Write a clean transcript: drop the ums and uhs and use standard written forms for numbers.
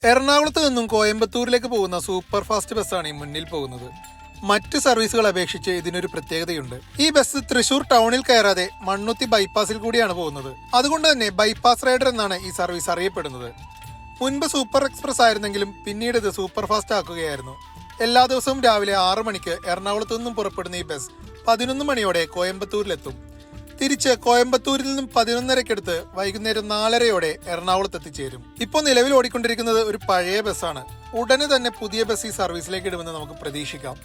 എറണാകുളത്ത് നിന്നും കോയമ്പത്തൂരിലേക്ക് പോകുന്ന സൂപ്പർ ഫാസ്റ്റ് ബസ്സാണ് ഈ മുന്നിൽ പോകുന്നത്. മറ്റ് സർവീസുകൾ അപേക്ഷിച്ച് ഇതിനൊരു പ്രത്യേകതയുണ്ട്. ഈ ബസ് തൃശൂർ ടൗണിൽ കയറാതെ മണ്ണുത്തി ബൈപ്പാസിൽ കൂടിയാണ് പോകുന്നത്. അതുകൊണ്ട് തന്നെ ബൈപ്പാസ് റൈഡർ എന്നാണ് ഈ സർവീസ് അറിയപ്പെടുന്നത്. മുൻപ് സൂപ്പർ എക്സ്പ്രസ് ആയിരുന്നെങ്കിലും പിന്നീട് ഇത് സൂപ്പർ ഫാസ്റ്റ് ആക്കുകയായിരുന്നു. എല്ലാ ദിവസവും രാവിലെ 6 മണിക്ക് എറണാകുളത്തു നിന്നും പുറപ്പെടുന്ന ഈ ബസ് 11 മണിയോടെ കോയമ്പത്തൂരിലെത്തും. തിരിച്ച് കോയമ്പത്തൂരിൽ നിന്നും 11:30-ക്കെടുത്ത് വൈകുന്നേരം 4:30-യോടെ എറണാകുളത്ത് എത്തിച്ചേരും. ഇപ്പോൾ നിലവിൽ ഓടിക്കൊണ്ടിരിക്കുന്നത് ഒരു പഴയ ബസ്സാണ്. ഉടനെ തന്നെ പുതിയ ബസ് ഈ സർവീസിലേക്ക് ഇടുമെന്ന് നമുക്ക് പ്രതീക്ഷിക്കാം.